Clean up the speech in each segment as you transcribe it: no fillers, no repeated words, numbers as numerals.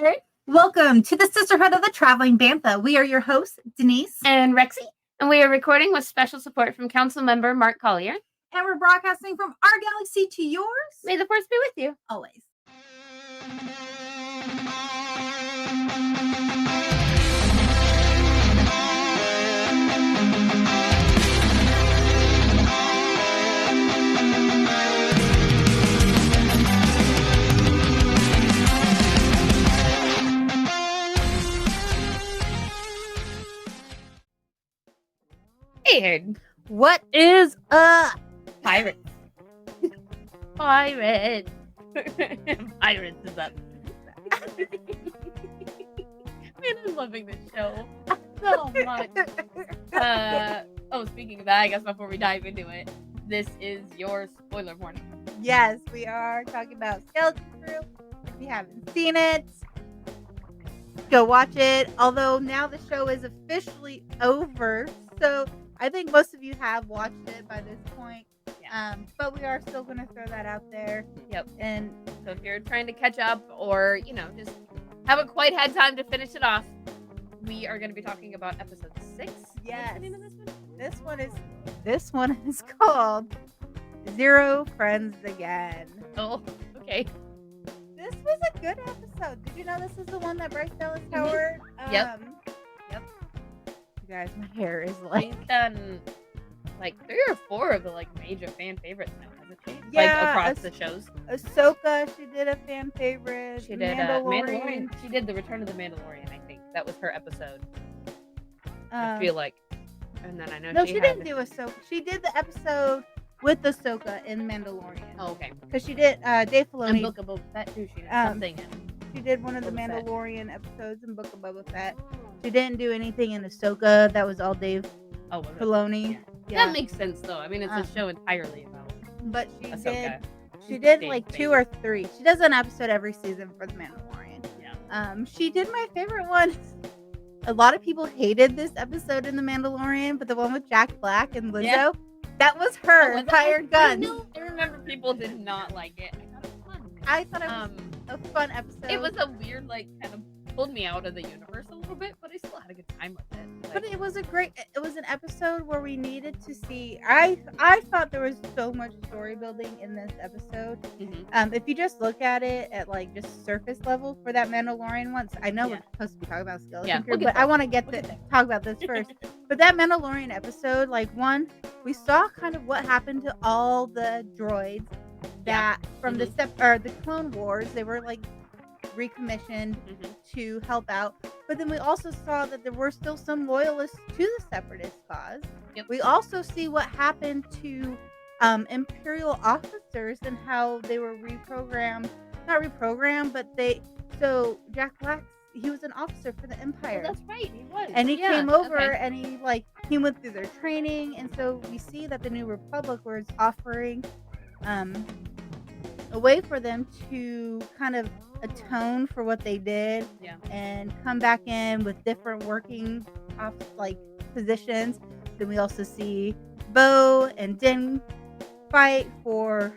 there. Welcome to the Sisterhood of the Traveling Bantha. We are your hosts, Denise and Rexy, and we are recording with special support from Council Member Mark Collier. And we're broadcasting from our galaxy to yours. May the force be with you. Always. Weird. What is up? Pirates. Pirates. Pirates is up. Man, I'm loving this show so much. Speaking of that, I guess before we dive into it, this is your spoiler warning. Yes, we are talking about Skeleton Crew. If you haven't seen it, go watch it. Although now the show is officially over, so I think most of you have watched it by this point. Yeah. But we are still going to throw that out there. Yep. And so if you're trying to catch up or, just haven't quite had time to finish it off, we are going to be talking about episode 6. Yes. What's the name of this one? This one is called Zero Friends Again. Oh, okay. This was a good episode. Did you know this is the one that Bryce Dallas Howard? Yep. You guys, my hair is She's done like 3 or 4 of the major fan favorites now, hasn't she? Yeah, across the shows. Ahsoka, she did a fan favorite. She did Mandalorian. She did the Return of the Mandalorian. I think that was her episode. I feel like, and then I know she didn't do Ahsoka. She did the episode with Ahsoka in Mandalorian. Oh, okay. Because she did Dave Filoni. And Book of Boba Fett too. She did something. She did one of the Mandalorian episodes in Book of Boba Fett. She didn't do anything in Ahsoka. That was all Dave Filoni. Yeah. That makes sense, though. I mean, it's a show entirely about. But Ahsoka. She did like 2 or 3. She does an episode every season for the Mandalorian. Yeah. She did my favorite one. A lot of people hated this episode in the Mandalorian, but the one with Jack Black and Lizzo, that was her hired gun. I remember people did not like it. I thought it was a fun episode. It was a weird, kind of pulled me out of the universe a little bit, but I still had a good time with it. But it was an episode where we needed to see, I thought there was so much story building in this episode. Mm-hmm. If you just look at it at just surface level for that Mandalorian one, I know we're supposed to be talking about Skeleton Crew, but I want to talk about this first. But that Mandalorian episode, we saw kind of what happened to all the droids that from the Clone Wars, they were recommissioned to help out, but then we also saw that there were still some loyalists to the Separatist cause. We also see what happened to Imperial officers and how they were not reprogrammed, but Jack Black, he was an officer for the Empire. Oh, that's right, he was. And he came over and he went through their training, and so we see that the New Republic was offering a way for them to kind of atone for what they did and come back in with different working positions. Then we also see Bo and Din fight for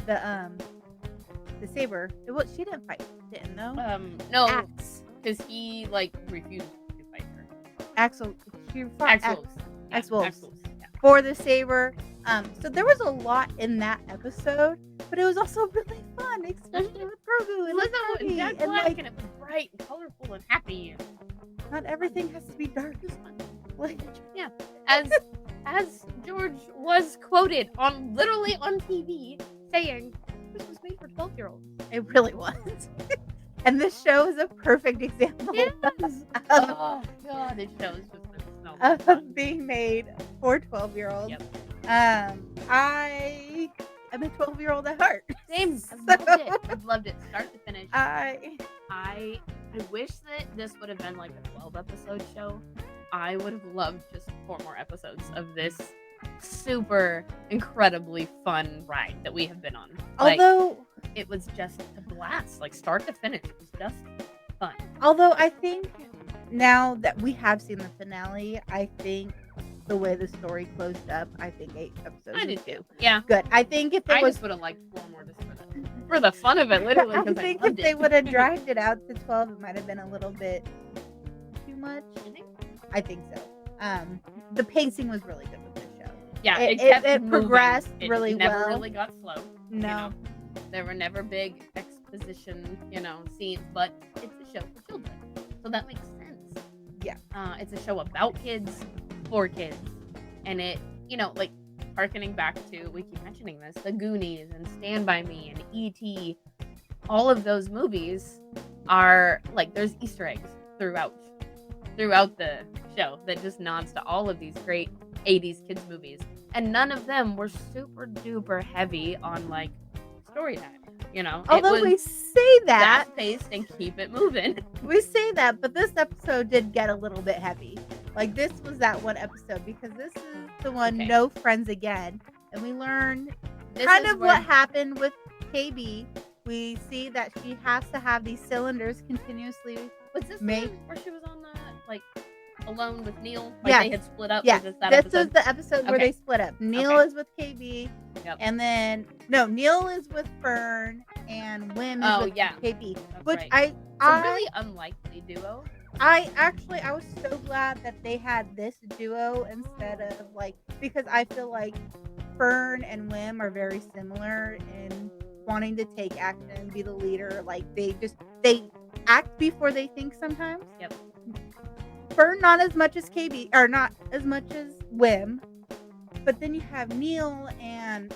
the saber. She didn't fight Din, no? No, Axe. Because he refused to fight her. Axel. She fought Axel for the saber. So there was a lot in that episode, but it was also really fun, especially with Grogu and Lizzo and Jack Black, and it was bright and colorful and happy. Not everything has to be dark. As George was quoted literally on TV saying, "This was made for 12-year-olds." It really was. And this show is a perfect example oh god, this show is just so much fun. Being made for 12-year-olds. Yep. I am a 12-year-old at heart. Same. I've loved it. Start to finish. I wish that this would have been a 12-episode show. I would have loved just 4 more episodes of this super incredibly fun ride that we have been on. Although it was just a blast, start to finish. It was just fun. Although I think now that we have seen the finale, I think the way the story closed up, I think 8 episodes. I did too. Yeah. Good. I think if it I was, just would have liked 4 more just for that. for the fun of it, literally, I because I think if loved they it. would have dragged it out to 12, it might have been a little bit too much. I think so. The pacing was really good with this show. Yeah, It kept moving. progressed It really never well. really got slow. No. There were never big exposition, scenes, but it's a show for children. So that makes sense. Yeah. It's a show about kids, for kids. And it, like, harkening back to, we keep mentioning this, the Goonies and Stand By Me and E.T., all of those movies are, like, there's Easter eggs throughout the show that just nods to all of these great 80s kids movies. And none of them were super duper heavy on, like, story time. Although we say that, fast-paced and keep it moving. we say that, but this episode did get a little bit heavy. Like, this was that one episode, because this is the one, Okay. No Friends Again, and we learn This kind is of where- what happened with KB. We see that she has to have these cylinders continuously. Was this Make- the one where she was on the, like, alone with Neil? Like, Yes. they had split up? Yeah, Was this that this episode? is the episode where Okay. they split up. Neil Okay. is with KB, Yep. and then Neil is with Fern, and Wim is with KB. That's Which right. It's a I really unlikely duo. I was so glad that they had this duo instead of, like, because I feel like Fern and Wim are very similar in wanting to take action and be the leader. Like, they act before they think sometimes. Yep. Fern not as much as KB, or not as much as Wim, but then you have Neil and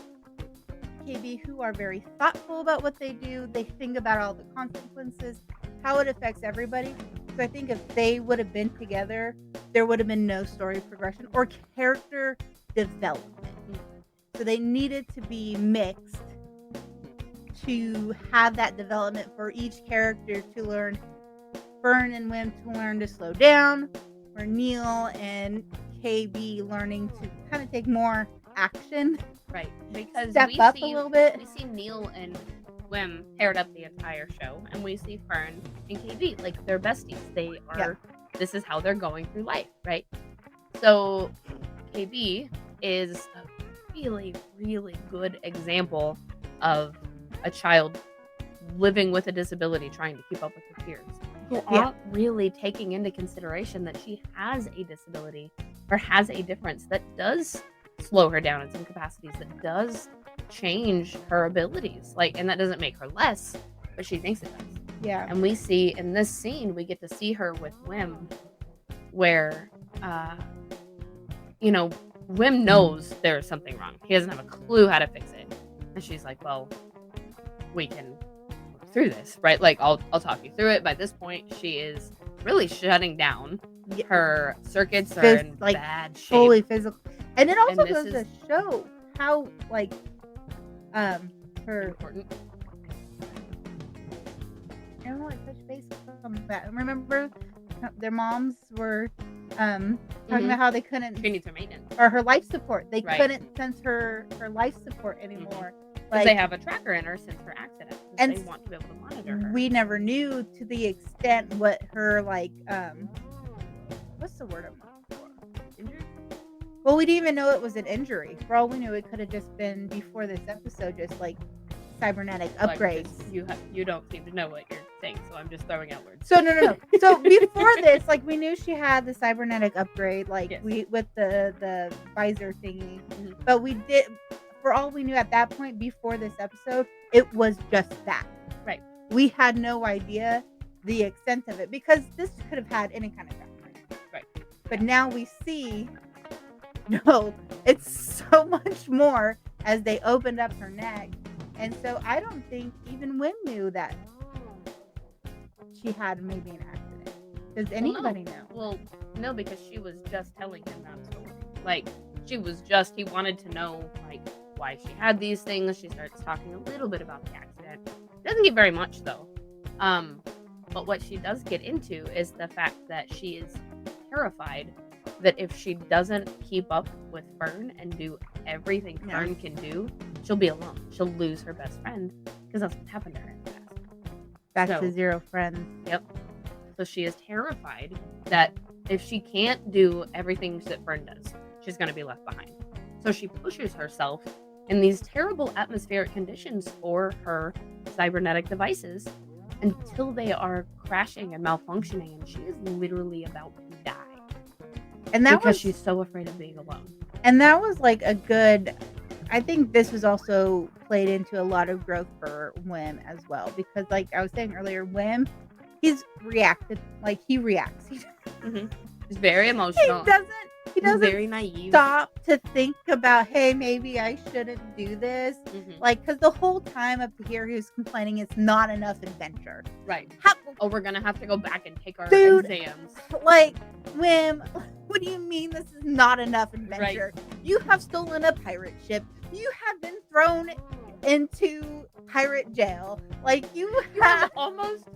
KB, who are very thoughtful about what they do. They think about all the consequences, how it affects everybody. So I think if they would have been together, there would have been no story progression or character development. So they needed to be mixed to have that development for each character to learn. Fern and Wim to learn to slow down, or Neil and KB learning to kind of take more action. Right. Because Step we up see, a little bit. We see Neil and Wim paired up the entire show, and we see Fern and KB, like, they're besties. They are, this is how they're going through life, right? So KB is a really, really good example of a child living with a disability, trying to keep up with her peers, who aren't really taking into consideration that she has a disability or has a difference that does slow her down in some capacities, that does change her abilities. Like, and that doesn't make her less, but she thinks it does. Yeah. And we see in this scene, we get to see her with Wim, where, Wim knows there's something wrong. He doesn't have a clue how to fix it. And she's like, well, we can work through this, right? Like, I'll talk you through it. By this point, she is really shutting down. Her circuits are in bad shape. Fully physical. And it also this goes to show how, like, her... Important. I want to touch base on that. Remember, their moms were talking about how they couldn't... She needs her maintenance. Or her life support. They Right. couldn't sense her life support anymore. Because they have a tracker in her since her accident. And they want to be able to monitor her. We never knew to the extent what her, like, what's the word I'm looking for? Injury? Well, we didn't even know it was an injury. For all we knew, it could have just been, before this episode, just like cybernetic upgrades. You don't seem to know what you're saying, so I'm just throwing out words. So no. So before this, like, we knew she had the cybernetic upgrade, like, we with the visor thingy. Mm-hmm. But we did, for all we knew at that point, before this episode, it was just that. Right. We had no idea the extent of it, because this could have had any kind of tracker. Right. But now we see, no, it's so much more as they opened up her neck. And so I don't think even Wim knew that she had maybe an accident. Does anybody know? Well, no, because she was just telling him that story. Like, he wanted to know, like, why she had these things. She starts talking a little bit about the accident. Doesn't get very much, though. But what she does get into is the fact that she is terrified that if she doesn't keep up with Fern and do everything Fern can do, she'll be alone. She'll lose her best friend, because that's what happened to her in the past. Back to zero friends. Yep. So she is terrified that if she can't do everything that Fern does, she's going to be left behind. So she pushes herself in these terrible atmospheric conditions for her cybernetic devices until they are crashing and malfunctioning, and she is literally about to die. And that because was she's so afraid of being alone. And that was like a good. I think this was also played into a lot of growth for Wim as well, because like I was saying earlier, Wim, he's reacted like he reacts. He's very emotional. He He's doesn't very naive. stop to think about, hey, maybe I shouldn't do this. Like, because the whole time up to here, he was complaining it's not enough adventure. Right. How, we're gonna have to go back and take our dude, exams. Like, Wim, what do you mean this is not enough adventure? Right. You have stolen a pirate ship. You have been thrown into pirate jail. Like, you have almost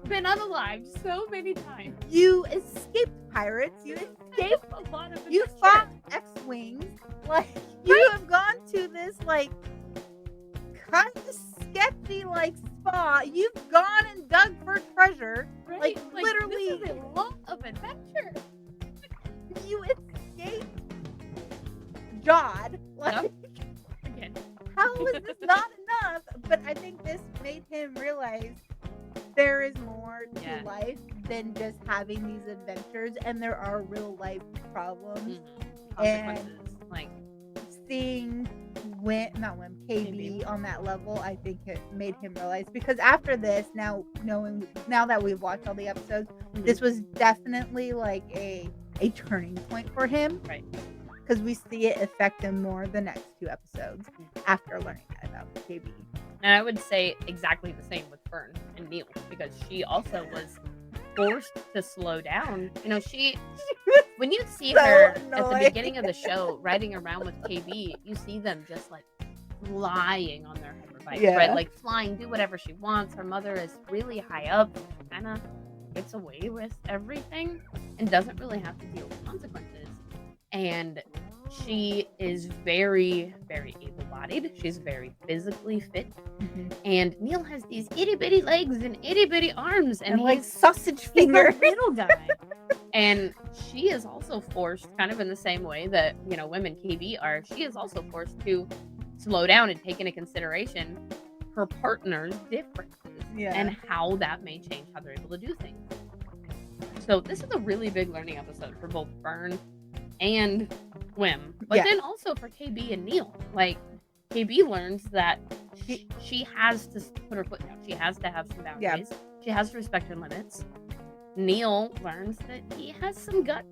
been unalived so many times. You escaped pirates. You escaped a lot of adventure. You fought X-Wings. Like, you have gone to this, like, kind of sketchy, like, spa. You've gone and dug for treasure. Right? Like literally. This is a lot of adventure. You escaped Jod. Like, Again. How is this not enough? But I think this made him realize there is more to life than just having these adventures, and there are real life problems. Consequences. Like seeing KB on that level, I think it made him realize, because after this, now that we've watched all the episodes, this was definitely like a turning point for him. Right. Because we see it affect him more the next 2 episodes after learning that about KB. And I would say exactly the same with Fern and Neil, because she also was forced to slow down. You know, when you see her at the beginning of the show riding around with KB, you see them just like flying on their hoverbikes, right? Like flying, do whatever she wants. Her mother is really high up, kind of gets away with everything and doesn't really have to deal with consequences. And she is very, very able-bodied. She's very physically fit. And Neil has these itty-bitty legs and itty-bitty arms. And he's like sausage fingers. He's a little guy. And she is also forced, kind of in the same way that, women KB are, she is also forced to slow down and take into consideration her partner's differences and how that may change how they're able to do things. So this is a really big learning episode for both Fern and Wim, but then also for KB and Neil. Like, KB learns that she has to put her foot down. She has to have some boundaries. She has to respect her limits. Neil learns that he has some guts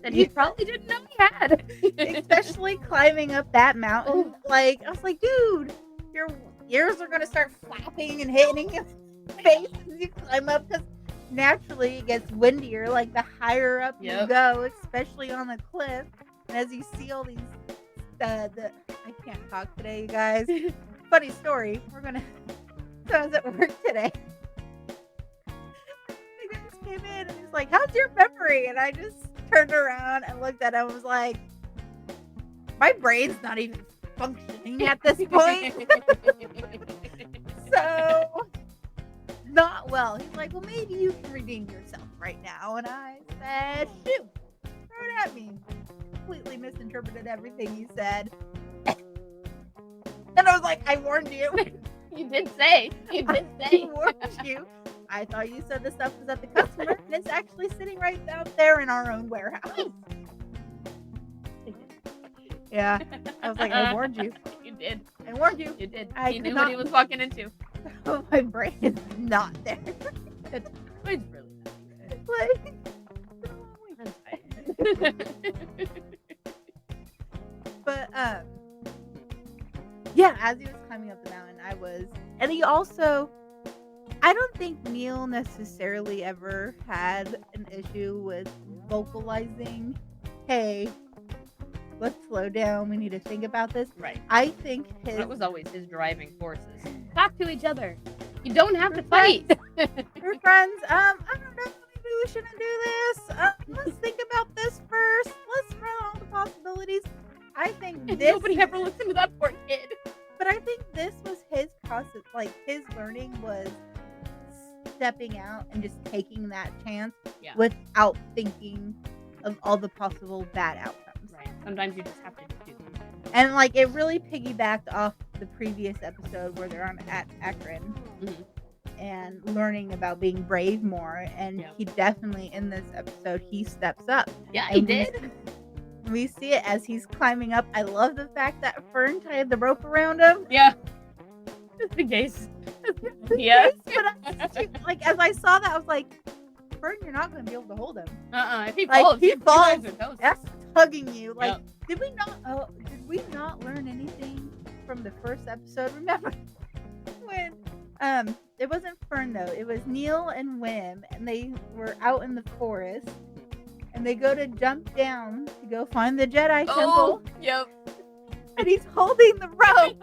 that he probably didn't know he had. Especially climbing up that mountain. Like, I was like, dude, your ears are going to start flapping and hitting your face as you climb up, because naturally it gets windier like the higher up you go, especially on the cliff. And as you see all these I can't talk today, you guys. Funny story, so I was at work today. The guy just came in and he's like, how's your memory? And I just turned around and looked at him and was like, my brain's not even functioning at this point. So not well. He's like, well, maybe you can redeem yourself right now. And I said, shoot, throw it at me. Completely misinterpreted everything you said. And I was like, I warned you. You did say. I warned you. I thought you said the stuff was at the customer, and it's actually sitting right out there in our own warehouse. Yeah. I was like, I warned you. You did. I warned you. You did. I you knew what he was walking into. Oh, my brain is not there. It's really not. Like, but yeah, as he was climbing up the mountain, and he also, I don't think Neil necessarily ever had an issue with vocalizing, hey, let's slow down, we need to think about this. Right. I think that was always his driving forces. Talk to each other. You don't have to fight. We're friends. I don't know. Maybe we shouldn't do this. Let's think about this first. Let's run all the possibilities. I think nobody ever listened to that poor kid. But I think this was his process. Like, his learning was stepping out and just taking that chance without thinking of all the possible bad outcomes. Right. Sometimes you just have to do it. And like, it really piggybacked off the previous episode where they're on at Akron Mhm. and learning about being brave more. And Yeah. he definitely, in this episode, he steps up. Yeah, he And did. we see it as he's climbing up. I love the fact that Fern tied the rope around him. Yeah. The case. Yeah. But as I saw that, I was like, Fern, you're not going to be able to hold him. If he Like, falls, he you falls. guys are toast. That's tugging you. Like, Yep. did we not learn anything from the first episode? Remember when it wasn't Fern though, it was Neil and Wim, and they were out in the forest, and they go to jump down to go find the Jedi temple, Yep. and he's holding the rope,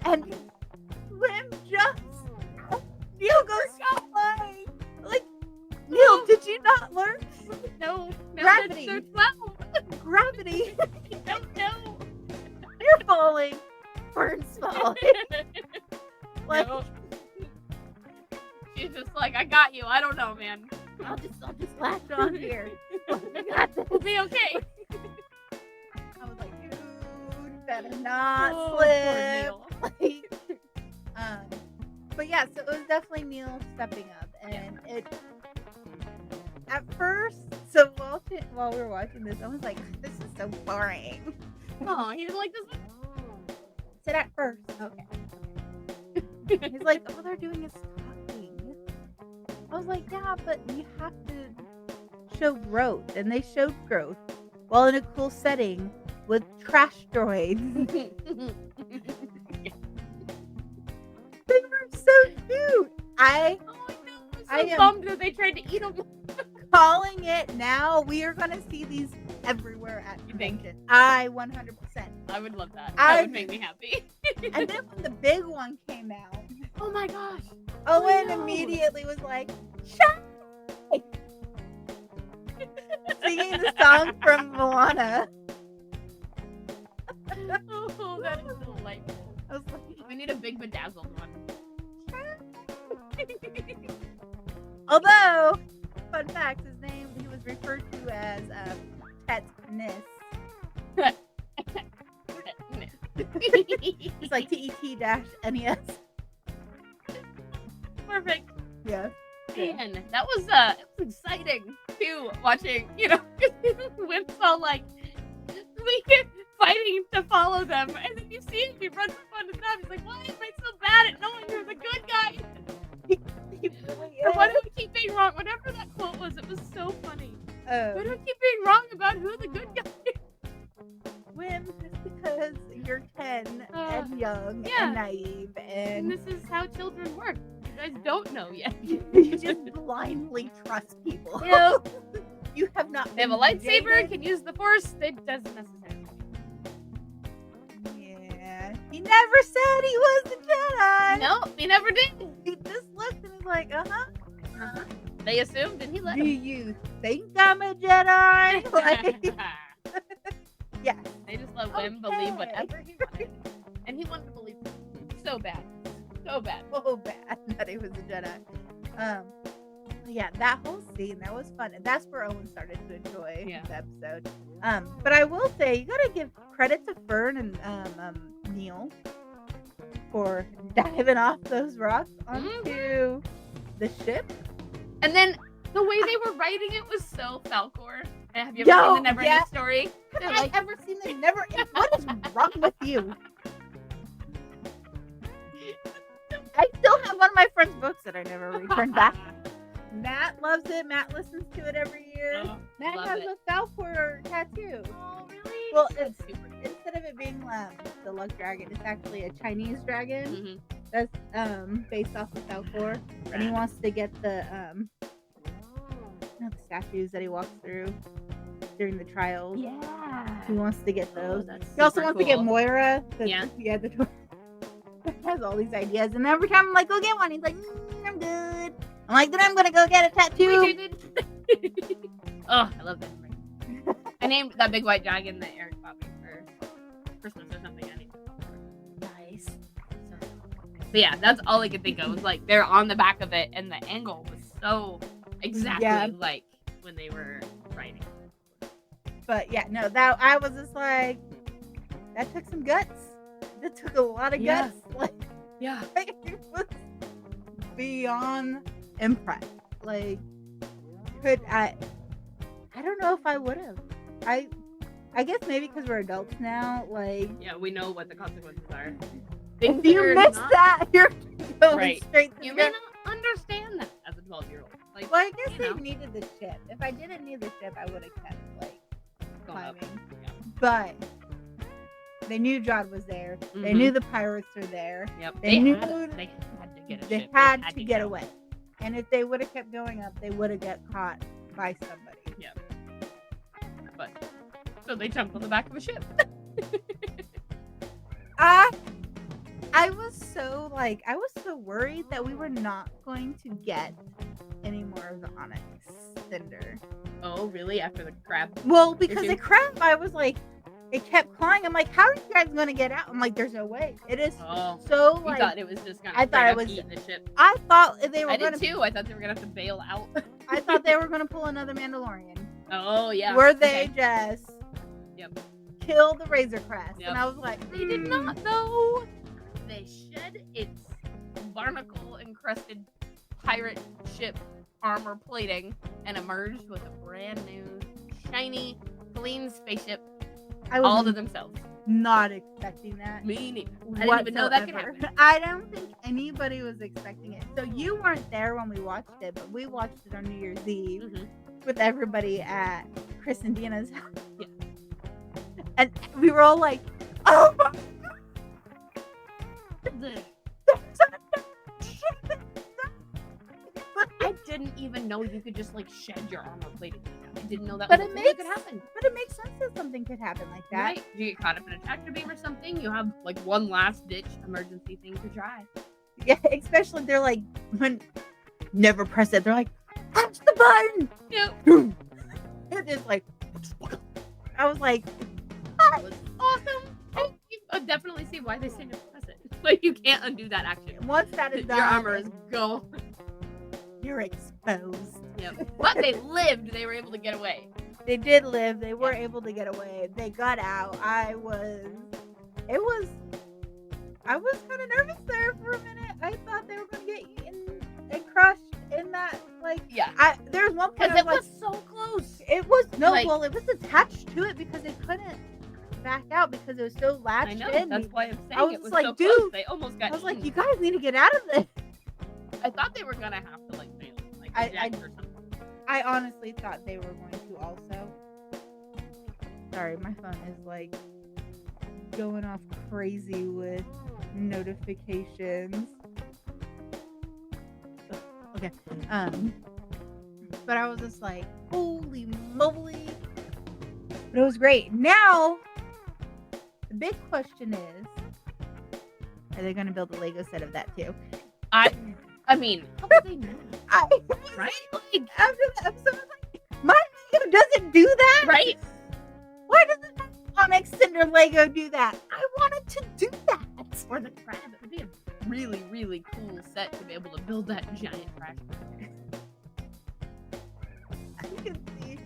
and Wim jumps. Neil goes flying. Like, Neil, did you not learn? No. Gravity. They're 12. Gravity. You don't know. You're falling. Fern's falling. Like, No. She's just like, I got you. I don't know, man. I'll just latch on here. I got this. We'll be okay. I was like, dude, better not Poor slip. Neil. Like, but yeah, so it was definitely Neil stepping up, and it. At first, so while we were watching this, I was like, this is so boring. Oh, he didn't like this one? Said at first, okay. He's like, all they're doing is talking. I was like, yeah, but you have to show growth, and they showed growth while in a cool setting with trash droids. They were so cute. I Oh, I know. I I'm so am- bummed that they tried to eat him. calling it now. We are gonna see these everywhere at You think? convention. I 100%. I would love that. I- That would make me happy. And then when the big one came out, Oh my gosh. Owen know. immediately was like, "Shut!" Singing the song from Moana. Oh, that is delightful. I was like, We need a big bedazzled one. although, fun fact, his name, he was referred to as Tet-Nis. It's like TET-NES. Perfect. Yeah. Man, that was it was exciting too. Watching, Wimp's all like fighting to follow them, and then you see him. He runs up on his mouth. He's like, "Why am I so bad at knowing you're the good guy? He really Or why is. do I keep being wrong?" Whatever that quote was, it was so funny. Why do Oh, I keep being wrong about who the good guy is? Wim, just because you're 10 and young yeah. and naive, And and this is how children work. You guys don't know yet. you just blindly trust people. Yep. You have not. They have a been lightsaber, jaded. can use the force. It doesn't necessarily. Yeah. He never said he was a Jedi. No, he never did. He just looked and was like, Uh-huh. They assumed, and he let Do him. you think I'm a Jedi? Like, yeah. They just let Wim believe Okay. whatever he wanted. And he wanted to believe so bad. So bad. So bad that he was a Jedi. Yeah, that whole scene, that was fun. And that's where Owen started to enjoy Yeah. the episode. But I will say, you gotta give credit to Fern and Neil for diving off those rocks onto the ship. And then the way they were writing it was so Falcor. And have you ever seen the Never Ending Story? Have They're I like, ever seen the Never? What is wrong with you? I still have one of my friend's books that I never returned back. Matt loves it. Matt listens to it every year. Oh, Matt love has it. a Falcor tattoo. Oh, really? Well, That's it's super cute. instead of it being the luck dragon, it's actually a Chinese dragon Mhm. that's based off of Falcor, and he wants to get the the statues that he walks through during the trials. Yeah. He wants to get Oh, those. that's He also super wants to get cool. Moira. Yeah. Yeah, the dwarf. Has all these ideas, and every time I'm like, go get one, he's like, I'm good. I'm like, then I'm gonna go get a tattoo. Wait, David. Oh, I love that. I named that big white dragon that Eric bought me for Christmas or something. I named it Falcor. Nice. But yeah, that's all I could think of was like they're on the back of it, and the angle was so exactly like when they were writing. But yeah, no, that I was just like, that took some guts. that took a lot of Yeah. guts. Like, Yeah. I was beyond impressed. Like, I don't know if I would have. I guess maybe because we're adults now. Like, Yeah, we know what the consequences are. if you miss that, you're going Right. straight to You the may not understand that as a 12-year-old. Like, well, I guess you they know. needed the ship. If I didn't need the ship, I would have kept like Going up. climbing. Yeah. But they knew Jod was there. They knew the pirates were there. Yep. They knew had to get a they ship. had to get go. away. And if they would have kept going up, they would have got caught by somebody. Yeah. But so they jumped on the back of a ship. I was so worried that we were not going to get any more of the onyx cinder. Oh, really? After the crab? Well, because the crab, I was like, it kept clawing. I'm like, how are you guys going to get out? I'm like, there's no way. It is so like. You thought it was just going to I thought it was eating the ship. I thought they were going to. I did too. I thought they were going to have to bail out. I thought they were going to pull another Mandalorian. Oh, yeah. Where they just Yep. kill the Razor Crest. Yep. And I was like, They did not, though. They shed its barnacle-encrusted pirate ship armor plating and emerged with a brand new, shiny, clean spaceship all to themselves. Not expecting that. Me neither. I didn't even know that could happen. I don't think anybody was expecting it. So you weren't there when we watched it, but we watched it on New Year's Eve with everybody at Chris and Deanna's house. Yeah. And we were all like, oh my God. I didn't even know you could just like shed your armor plating. I didn't know that But was it something makes that could happen. But it makes sense that something could happen like that. Right? You get caught up in a tractor beam or something, you have like one last ditch emergency thing to try. Yeah, especially they're like, when never press it. They're like, punch the button. Yep. It's just like, I was like, that was awesome. I definitely see why they say no press it. Like you can't undo that action. Once that is done, your armor is gone. You're exposed. Yep. But they lived. They were able to get away. They did live. They were able to get away. They got out. I was kind of nervous there for a minute. I thought they were going to get eaten and crushed in that, like, yeah. There's one point because it was so close. It was like, well, it was attached to it because they couldn't back out because it was so latched I know. in. That's why I'm saying I was it was like, so dude, close. They almost got. I was like, you guys need to get out of this. I thought they were gonna have to like fail, like eject or something. I honestly thought they were going to also. Sorry, my phone is like going off crazy with notifications. Okay. But I was just like, holy moly. But it was great. Now, the big question is, are they going to build a Lego set of that too? I mean, how would they know? Right? Like, after the episode, I was like, my Lego doesn't do that? Right? Why doesn't Onyx Cinder Lego do that? I wanted to do that. Or the crab. It would be a really, really cool set to be able to build that giant trash can. I can see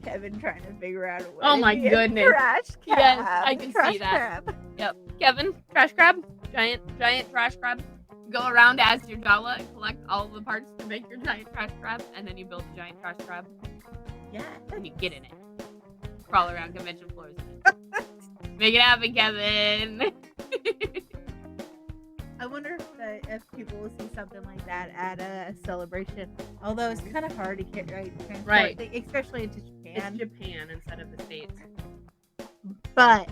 Kevin trying to figure out a way. Oh my goodness. Trash crab. Yes, I can trash see that. Crab. Yep. Kevin, trash crab. Giant trash crab. Go around as your Jala and collect all of the parts to make your giant trash crab, and then you build a giant trash crab. Yeah. And you get in it. Crawl around convention floors. Make it happen, Kevin. I wonder if people will see something like that at a celebration. Although it's kind of hard to transport, Right. Especially into Japan. It's Japan instead of the States. But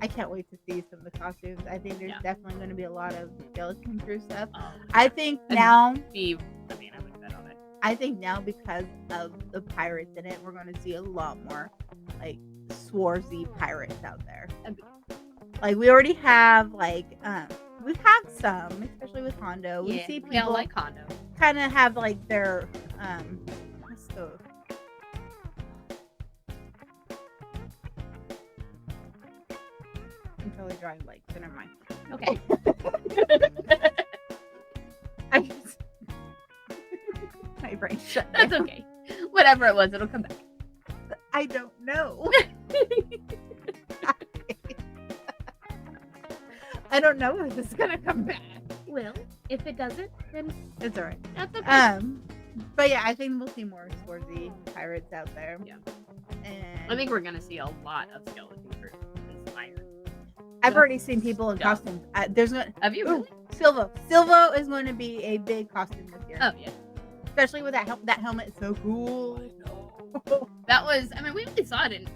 I can't wait to see some of the costumes. I think there's Yeah. definitely going to be a lot of skeleton crew stuff. Oh, I think and now. I would bet on it. I think now because of the pirates in it, we're going to see a lot more like swarzy pirates out there. Like we already have we've had some, especially with Hondo. We see people we all like Hondo. kind of have like their what's the I'm totally drawing blanks, so never mind. Okay. I just my brain shut That's down. okay. Whatever it was, it'll come back. I don't know. I don't know if it's gonna come back. Well, if it doesn't, then It's alright. that's okay. But yeah, I think we'll see more Swarzy pirates out there. Yeah. And I think we're gonna see a lot of skeleton crew inspired. I've already seen people in Yeah. costumes. There's gonna Have you really? Silvo. Silvo is going to be a big costume this year. Oh yeah. Especially with that helmet. It's so cool. I know. That was. I mean, we only saw him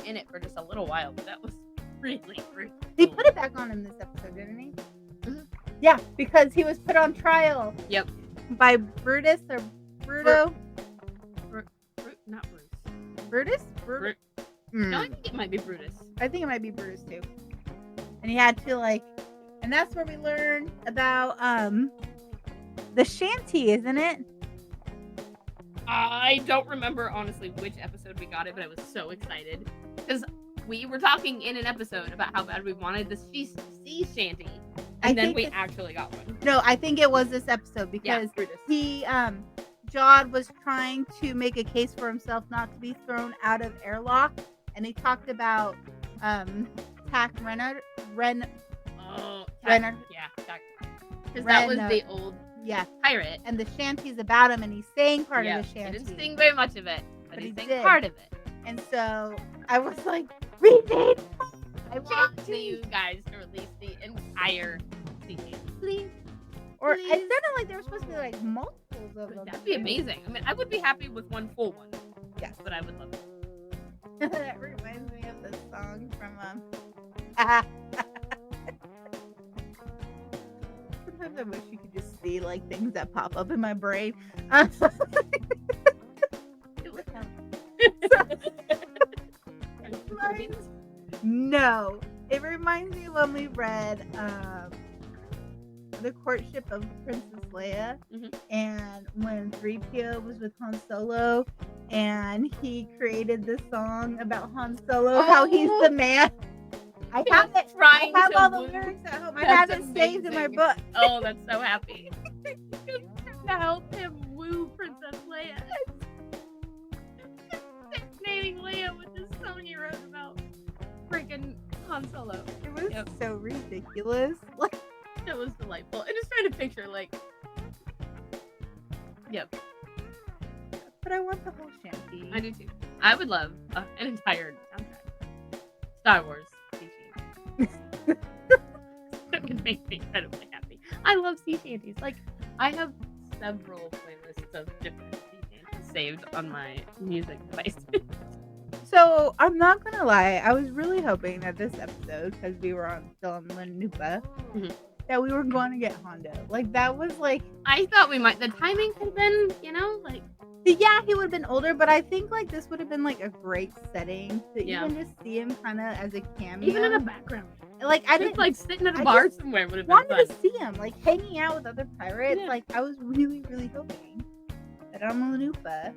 in it for just a little while, but that was really cool. He put it back on in this episode, didn't he? Mhm. Yeah, because he was put on trial. Yep. By Brutus or Bruto. Not Bruce. Brutus? No, I think it might be Brutus. I think it might be Brutus too. And he had to and that's where we learn about the shanty, isn't it? I don't remember honestly which episode we got it, but I was so excited because we were talking in an episode about how bad we wanted the sea shanty, and then we actually got one. No, I think it was this episode because he Jod was trying to make a case for himself not to be thrown out of airlock, and he talked about Tak Renner. Oh, Renner. Yeah, Tak. Because that was the old pirate. And the shanty's about him, and he sang part of the shanty. He didn't sing very much of it, but he sang did. part of it. And so I was like, we need I want you guys to release the entire CD. Please. Or it sounded like there were supposed to be multiples of them. That'd be amazing. I mean, I would be happy with one full one. Yes. But I would love it. That reminds me of this song from Sometimes I wish you could just see things that pop up in my brain. It would help. No. It reminds me when we read The Courtship of Princess Leia, and when 3PO was with Han Solo, and he created this song about Han Solo, how he's the man. I have it. I have all the lyrics at home. I have it saved in my book. Oh, that's so happy. To help him woo Princess Leia. Naming Leia with this song he wrote about freaking Han Solo. It was so ridiculous. It was delightful. I just trying to picture Yep. But I want the whole shanty. I do too. I would love an entire soundtrack. Star Wars. That would make me incredibly happy. I love sea shanties. I have several playlists of different sea shanties saved on my music device. So I'm not gonna lie, I was really hoping that this episode, because we were still on Lanupa, that we were going to get Hondo. That was I thought we might. The timing could have been, yeah, he would have been older, but I think this would have been a great setting to even just see him kind of as a cameo, even in the background. I didn't sitting at a bar somewhere would have been wanted fun. to see him hanging out with other pirates. Yeah. I was really, really hoping that on Lanupa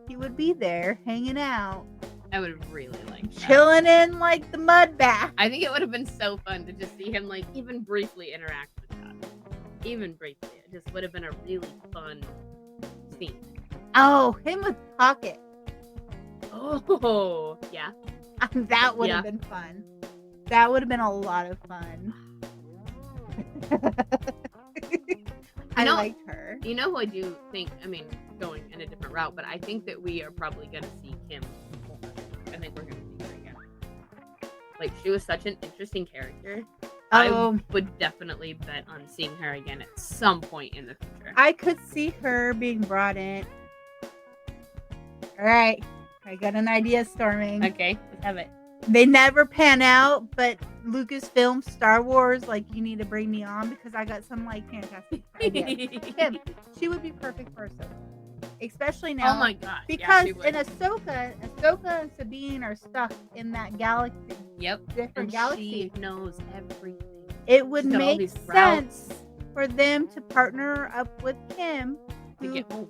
he would be there hanging out. I would have really liked that. Chilling in the mud bath. I think it would have been so fun to just see him even briefly interact with that. Even briefly. It just would have been a really fun scene. Oh, him with Pocket. Oh, yeah. That would have been fun. That would have been a lot of fun. I liked her. You know who I do think, going in a different route, but I think that we are probably going to see Kim more. I think we're going to see her again. She was such an interesting character. I would definitely bet on seeing her again at some point in the future. I could see her being brought in. All right. I got an idea storming. Okay, let's have it. They never pan out, but Lucasfilm, Star Wars, you need to bring me on because I got some fantastic ideas. Kim, she would be perfect for Ahsoka. Especially now. Oh my gosh. Because in Ahsoka and Sabine are stuck in that galaxy. Yep. Different galaxies. She knows everything. It would make sense for them to partner up with Kim to get home.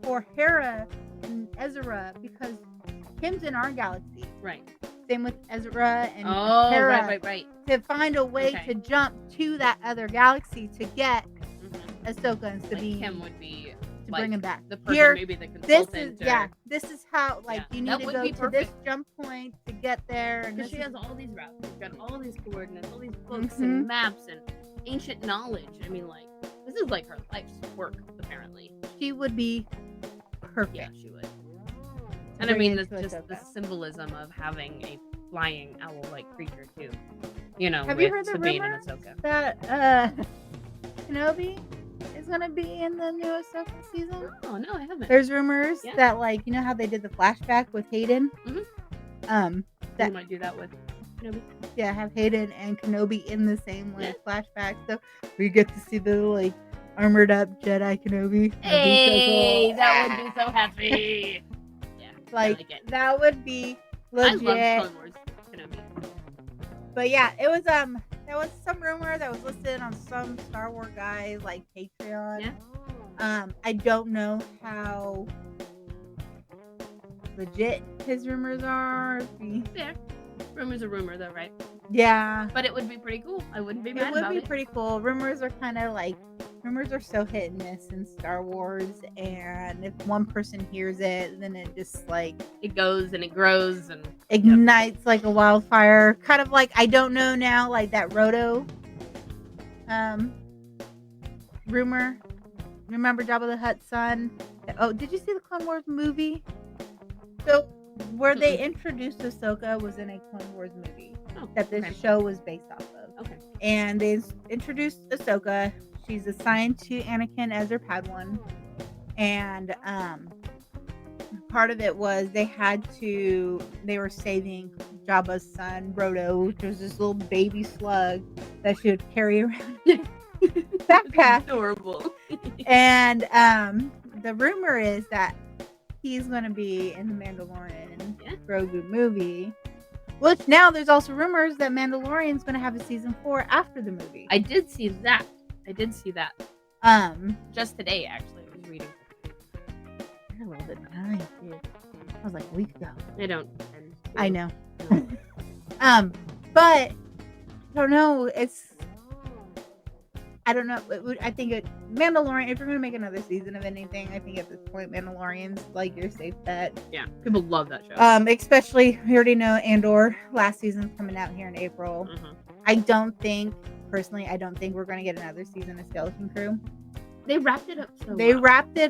For Hera and Ezra, because Kim's in our galaxy. Right. Same with Ezra and Hera. Right. To find a way to jump to that other galaxy to get Ahsoka and Sabine. Kim would be to bring him back. The person, Here, maybe the this consultant. this is how, like, you need that to would go be to this perfect. jump point to get there. And Because she has all these routes. She's got all these coordinates, all these books Mhm. and maps and ancient knowledge. I mean, like, this is like her life's work, apparently. She would be perfect. Yeah, she would. And I bring mean, it to just the Ahsoka. symbolism of having a flying owl-like creature too. You know, Have with you heard the Sabine and rumors Ahsoka. that Kenobi is gonna be in the new Ahsoka season? Oh no, I haven't. There's rumors Yeah. that, like, you know how they did the flashback with Hayden? Mhm. They might do that with Kenobi. Yeah, have Hayden and Kenobi in the same like flashback, so we get to see the like armored up Jedi Kenobi. That'd be so cool. That would be so happy. Yeah, Like, I like it. that would be legit. I love Clone Wars Kenobi. But yeah, it was there was some rumor that was listed on some Star Wars guys like Patreon. Yeah. I don't know how legit his rumors are. Fair. Rumor's a rumor though, right? Yeah. But it would be pretty cool. I wouldn't be mad It would about be it. pretty cool. Rumors are kind of like, rumors are so hit and miss in Star Wars, and if one person hears it, then it just like It goes and it grows and ignites like a wildfire. Kind of like, I don't know now, like that Roto rumor. Remember Jabba the Hutt's son? Oh, did you see the Clone Wars movie? So where they introduced Ahsoka was in a Clone Wars movie that this show was based off of. Okay. And they introduced Ahsoka. She's assigned to Anakin as her Padawan. And part of it was they were saving Jabba's son, Roto, which was this little baby slug that she would carry around backpack. Adorable. And the rumor is that he's going to be in the Mandalorian Grogu movie. Which now there's also rumors that Mandalorian's going to have a season 4 after the movie. I did see that. Just today, actually, I was reading. You're a little bit behind, dude. That was like a week ago. I don't. I know. But I don't know. I don't know. I think Mandalorian, if you're going to make another season of anything, I think at this point, Mandalorian's like your safe bet. Yeah, people love that show. Especially, we already know Andor last season's coming out here in April. Mm-hmm. Personally, I don't think we're going to get another season of Skeleton Crew. They wrapped it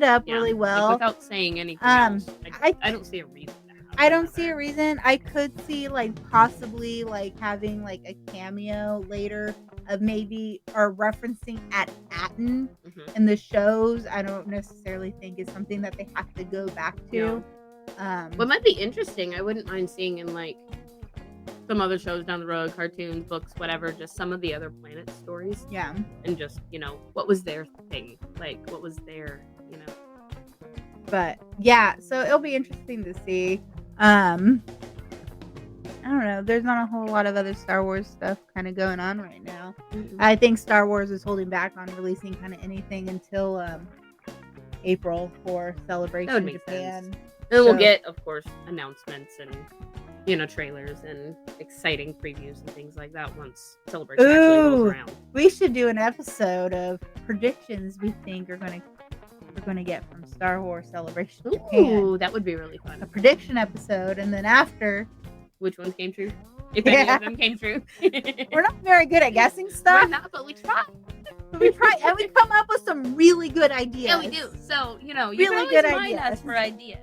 up really well. Like, without saying anything else. I don't see a reason. I don't see a reason. I could see like possibly like having like a cameo later of maybe or referencing at Atten in the shows. I don't necessarily think it's something that they have to go back to. What might be interesting, I wouldn't mind seeing in like some other shows down the road, cartoons, books, whatever, just some of the other planet stories. Yeah. And just, what was their thing? Like, what was their, But yeah, so it'll be interesting to see. I don't know. There's not a whole lot of other Star Wars stuff kind of going on right now. Mm-hmm. I think Star Wars is holding back on releasing kind of anything until April for Celebration That would make Japan. sense. Then we'll get, of course, announcements and trailers and exciting previews and things like that once Celebration actually rolls around. We should do an episode of predictions we think we're gonna get from Star Wars Celebration Japan. Ooh, that would be really fun. A prediction episode, and then after, which ones came true? If any of them came true. We're not very good at guessing stuff. We're not, but we try. And we come up with some really good ideas. Yeah, we do. So, you really can always good remind ideas. us for ideas.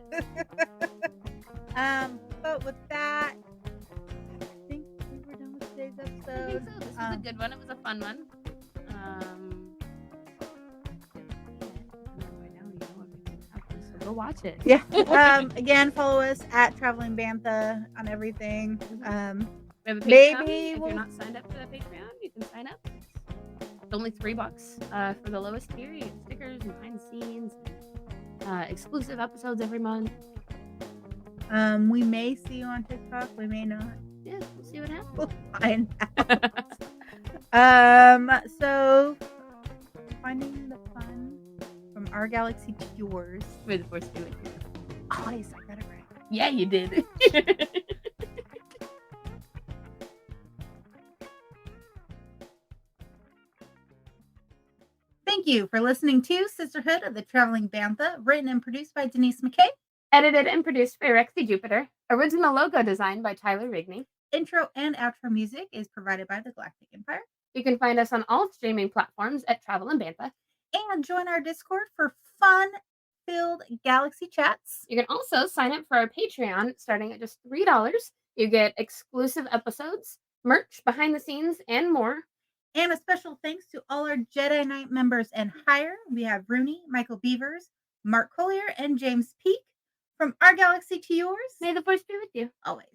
But with that, I think we were done with today's episode. I think so. This was a good one. It was a fun one. So go watch it. Yeah. Again, follow us at Traveling Bantha on everything. We have a Patreon. Maybe if you're not signed up for the Patreon, you can sign up. It's only $3 for the lowest tier. You get stickers and behind the scenes, exclusive episodes every month. We may see you on TikTok. We may not. Yeah, we'll see what happens. We'll find out. So finding the fun from our galaxy to yours. May the force be with you. Oh, I got it right. Yeah, you did. Thank you you for listening to Sisterhood of the Traveling Bantha, written and produced by Denise McKay. Edited and produced by Rexy Jupiter. Original logo design by Tyler Rigney. Intro and outro music is provided by the Galactic Empire. You can find us on all streaming platforms at Travel and Bantha. And join our Discord for fun-filled galaxy chats. You can also sign up for our Patreon starting at just $3. You get exclusive episodes, merch, behind the scenes, and more. And a special thanks to all our Jedi Knight members and higher. We have Rooney, Michael Beavers, Mark Collier, and James Peake. From our galaxy to yours, May the Force be with you. always.